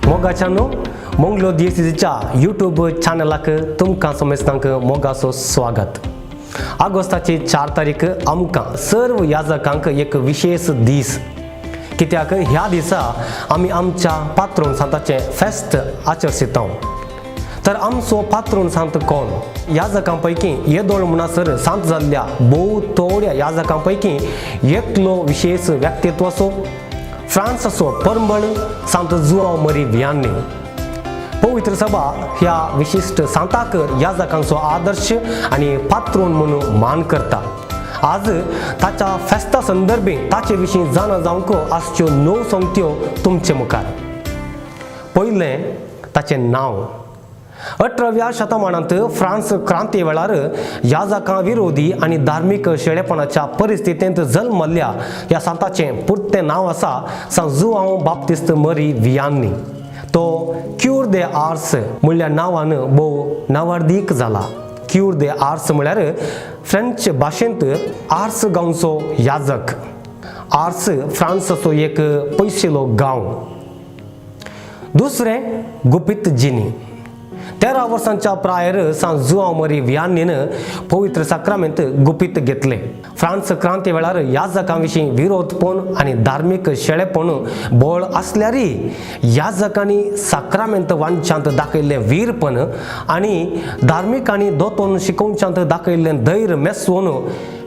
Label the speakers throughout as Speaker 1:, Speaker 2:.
Speaker 1: मोगाच्यानो मंगलो DSCच्या YouTube चॅनलाक तुमकां समेस्तांक मोगाचो स्वागत। ऑगस्टाची 4 तारीख आमकां सर्व याजकांक एक विशेष दीस, कित्याक ह्या दिसा आमी आमच्या पात्रोन सांताचे फेस्त आचरसितां। तर आमचो पात्रोन सांत कोण? याजकांपैकी येदोळ म्हणसर सांत जाल्ल्या भोव थोड्या याजकांपैकी एकलो विशेष व्यक्तित्व असो फ्रांसचो परमळ सांत जुआंव मरी वियान्नी। पवित्र सभा ह्या विशिष्ट सांताक याजकांचो आदर्श आणि पात्रोन म्हणून मान करता। आज ताच्या फेस्ता संदर्भी ताचे विशीं जाणा जावंक आसच्यो 9 संगत्यो तुमचे मुखार। पयले ताचे नाव। 18व्या शतमानांत फ्रांस क्रांती वेळार याजकां विरोधी आणि धार्मिक शेळेपणाच्या परिस्थितींत जल्मल्ल्या या सांताचे पुरते नाव आसा सांत जुआंव बाप्तिस्त मरी वियान्नी। तो क्यूर दे आर्स म्हणल्या नावान भोव नावार्दीक जाला। क्यूर दे आर्स म्हळ्यार फ्रेंच भाशेंत आर्स गांवचो याजक। आर्स फ्रांसचो एक पयशेलो गांव। दुसरे गुपित जिनी। 13 वर्सांच्या प्रायर सांत जुआंव मरी वियान्नीन पवित्र साक्रामेंत गुपित घेतले। फ्रांस क्रांती वेळार याजकांविशीं विरोधपण आणि धार्मिक शेळेपण बोळ आसल्यारी याजकांनी साक्रामेंत वांच्यात दाखयल्लें वीरपण आणि धार्मिक आणि दोतोन शिकोवच्यांत दाखयल्लें धैर्य मेसवून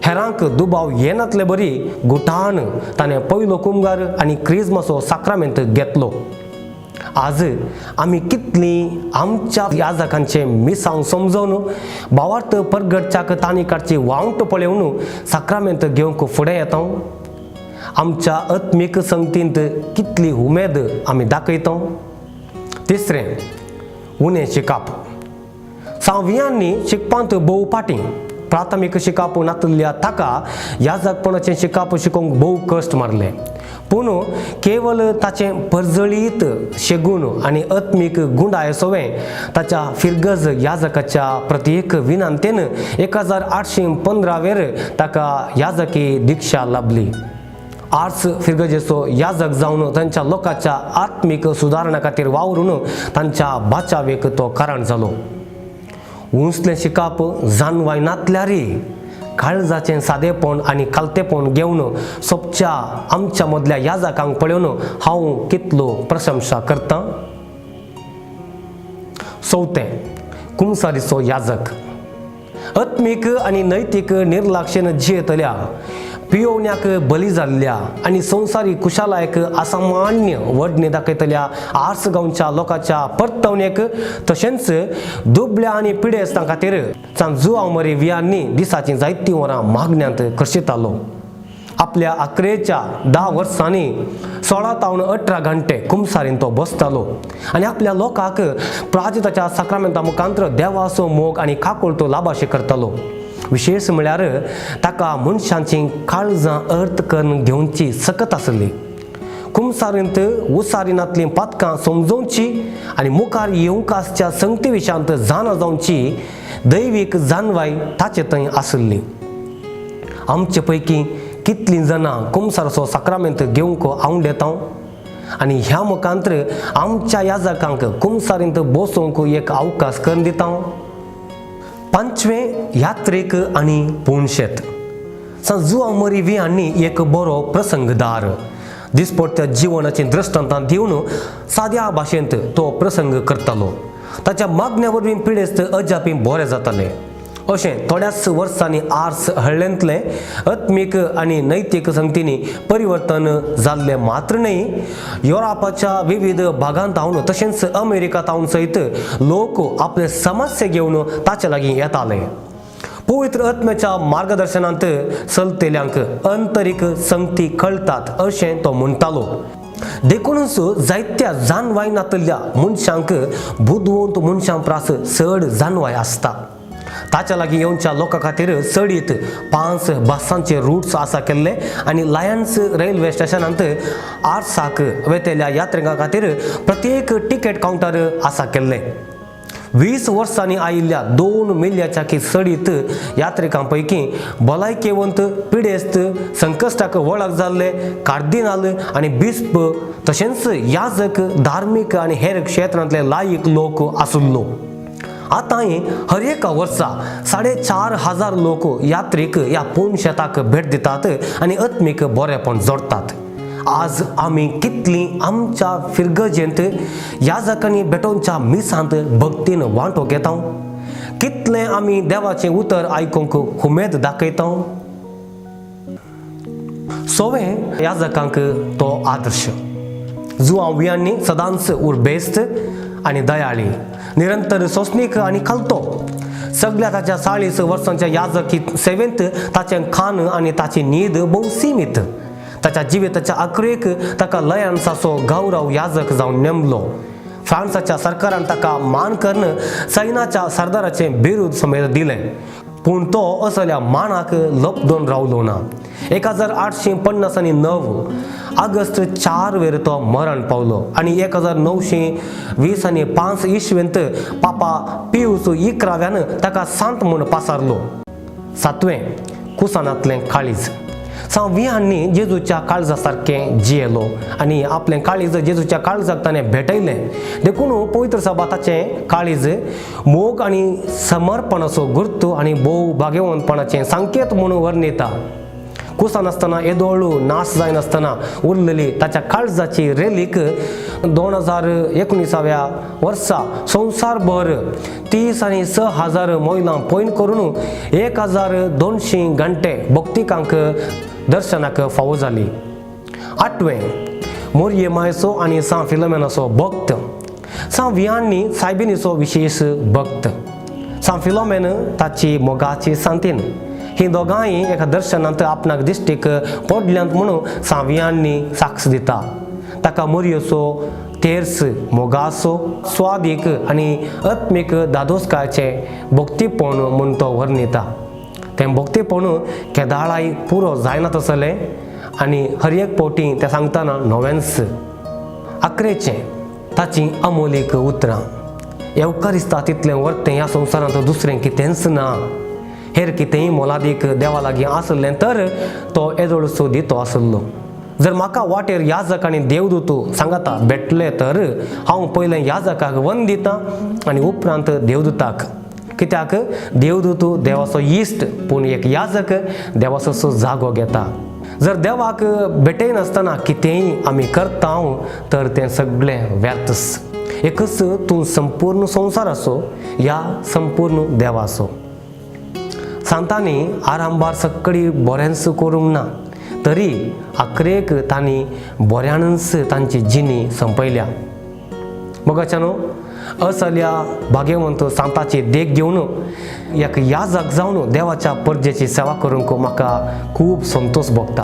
Speaker 1: हेरांक दुबाव येनातले बरी गुटान ताणें पयलो कुंभार आणि क्रिसमसो साक्रामेंत घेतलो। आज आमी कितली आमच्या याजकांचे मिसांव समजून भावार्थ परगडच्याक तांणी काडची वावंट पळोवन साक्रामेंत घेवंक फुडें येता। आमच्या आत्मीक संगतींत कितली उमेद आमी दाखयता। तिसरें उणें शिकप। सांत वियान्नी शिकपांत भोव फाटीं। प्राथमीक शिकप नातल्ल्या ताका याजकपणाचें शिकप शिकोवंक भोव कश्ट मारले, पूण केवळ ताचे परजळीत शेगून आणि आत्मीक गुणाय सोवें ताच्या फिरगज याजकाच्या प्रत्येक विनंतेन 1815 वेर ताका याजकी दीक्षा लाभली। आर्स फिरगजेचो याजक जावन तांच्या लोकांच्या आत्मीक सुदारणा खातीर वावरून तांच्या बाचावेक तो कारण जालो। उंचलें शिकप जानवाय नातल्यारी काळजाचें सादेपण आणि खालतेपण घेवन सोबच्या आमच्या मदल्या याजकांक पळोवन हांव कितलो प्रशंसा करतां। चौथें कुमसारीचो याजक। आत्मीक आणि नैतीक निर्लक्षेन जियेतल्या पियोवण्याक बली जाल्ल्या आणि संवसारी कुशालायक असामान्य वडणे दाखयतल्या आर्स गांवच्या लोकांच्या परतवणेक तशेंच दुबळ्या आणि पिडेस्तां खातीर सांत जुआंव मरी वियान्नी दिसाची जायतीं वरां मागण्यांत करशितालो। आपल्या अकरेच्या 10 वर्सांनी 16 तावन 18 घंटे कुमसारीन तो बसतालो आणि आपल्या लोकांक प्राजिताच्या साक्रामेंता मुखांतर देवाचो मोग आणि खाकोळ तो लाभाशे करतालो। विशेष म्हळ्यार ताका मनशांची काळजां अर्थ करून घेवची सकत आसली। कुमसारींत उसारिनांतलीं पातकां समजोवची आणि मुखार येवंक आसच्या संगती विशांत जाणा जावची दैवीक जानवाय ताचे थंय आसली। आमचे पैकी कितलीं जाणां कुमसारचो साक्रामेंत घेवंक आंवड येता आणि ह्या मुखांतर आमच्या याजकांक कुमसारींत बसोवंक एक अवकाश करून दिता। पांचवें यात्रेक आणि पुणशेत। सांत जुआंव मरी वियान्नी एक बरो प्रसंगदार। दिसपट्ट्या जिवनाची दृश्टांतां दिवन साद्या भाशेंत तो प्रसंग करतालो। ताच्या मागण्या वरवीं पिडेस्त अजापी बरें जातालें। अशें थोड्याच वर्सांनी आर्स हळ्ळेंतले आत्मीक आणि नैतीक संगतींनी परिवर्तन जाल्ले मात्र न्ही, युरोपाच्या विविध भागांत हांव तशेंच अमेरिकांत हांव सयत लोक आपले समस्या घेवन ताचे लागीं येताले। पवित्र आत्म्याच्या मार्गदर्शनांत चलतेल्यांक आंतरीक संगती कळटात अशें तो म्हणटालो। देखूनच जायत्या जानवाय नातल्ल्या मनशांक बुदवंत मनशां प्रास चड जानवाय आसता। ताच्या लागीं येवच्या लोकां खातीर चडीत 5 बसांचे रूट्स आसा केल्ले आणि लायन्स रेल्वे स्टेशनांत आर्साक वेतेल्या यात्रेकां खातीर प्रत्येक टिकेट कावंटर आसा केल्ले। 20 वर्सांनी आयिल्ल्या 2 मिल्याच्या की सडीत यात्रिकांपैकी भलायकेवंत पिडेस्त संकश्टाक वळख जाल्ले कार्दिनाल आनी बिस्प तशेंच याजक धार्मीक आनी हेर क्षेत्रांतले लायक लोक आसुल्लो. आतां हर एक वर्सा 4,500 लोक यात्रीक ह्या पुण्य शेताक भेट दितात आनी आत्मीक बरेपण जोडतात. आज आमी कितली आमच्या फिरगजेंत याजकांनी बेटोनच्या मिसांत भक्तीन वांटो घेता, कितले आमी देवाचें उतर आयकूंक उमेद दाखयता. सोवे याजकांक तो आदर्श. जुआंवियांनी सदांच उर्बेस्त आनी दयाळी, निरंतर सोंसणीक आनी खालतो. सगळ्या ताच्या 40 वर्सांच्या याजकी सेवेंत ताचें खान आनी ताची न्हीद भोव सीमित. ताच्या जिविताच्या अखेरेक ताका लयांसाचो गौरव याजक जावन नेमलो. फ्रांसाच्या सरकारान ताका मान कर्ण सैन्याच्या सरदाराचें बिरूद समेत दिलें, पूण तो असल्या मानाक लपडून रावलो ना. 1859 ऑगस्ट 4 वेर तो मरण पावलो आनी 1920 इस्वेंत पापा पियूस 11व्यान ताका सांत म्हूण पासारलो. 7वें कुसानांतलें काळीज. सांवियांनी जेजूच्या काळजा सारकें जियेलो आनी आपलें काळीज जेजूच्या काळजाक ताणें भेटयलें. देखून पवित्र सभा ताचें काळीज मोग आनी समर्पणाचो गुर्त आनी भोव भाग्यवंतपणाचें संकेत म्हणून वर्णिता. कुसानासतना येदोळू नाश जायनासतना उरलेली ताच्या काळजाची रेलीक 2019व्या वर्सा संवसारभर 36,000 महिलां पैन करून 1,200 घंटे भक्तिकांक दर्शनाक फावो जाली. 8वें मोरये मायसो आनी सा फिलोमेनाचो भक्त. सांवियांनी सायबिनीचो विशेष भक्त. सा फिलोमेन ताची मोगाची सांतीन. ही दोगांय एका दर्शनांत आपणाक दिश्टीक पडल्यांत म्हणून सांवियांनी साक्ष दिता. ताका मोरयेचो तेर्स मोगाचो स्वादीक आनी आत्मीक दादोसकाचे भक्तीपण म्हूण तो वर्णिता. तें भक्तीपण केदाळाय पुरो जायना तसलें आनी हर एक फावटी तें सांगतना नोवेन्स. 11चें ताची अमोलीक उतरां. येवकारिस्ता तितलें वर्तें ह्या संवसारांत दुसरें कितेंच ना. हेर कितेंय मोलादीक देवा लागीं आसलें तर तो येदोळसो दितो आसलो. जर म्हाका वाटेर याजक आनी देवदूत सांगाता भेटले तर हांव पयलें याजकाक वंदितां आनी उपरांत देवदूताक. कित्याक देवदूत देवाचो इश्ट पूण एक याजक देवाचो जागो घेता. जर देवाक भेटयनासतना कितेंय आमी करता तर तें सगळें व्यर्थच. एकच तूं संपूर्ण संवसाराचो या संपूर्ण देवाचो. सांतांनी आरांबार सक्कळी बरेंच करूंक ना, तरी आखरेक तांणी बऱ्यानच तांची जिणी संपयल्या. मोगाच्यानो असल्या भाग्यवंत सांताची देख घेवन एक याजक जावन देवाच्या परजेची सेवा करूंक म्हाका खूब संतोष भोगता.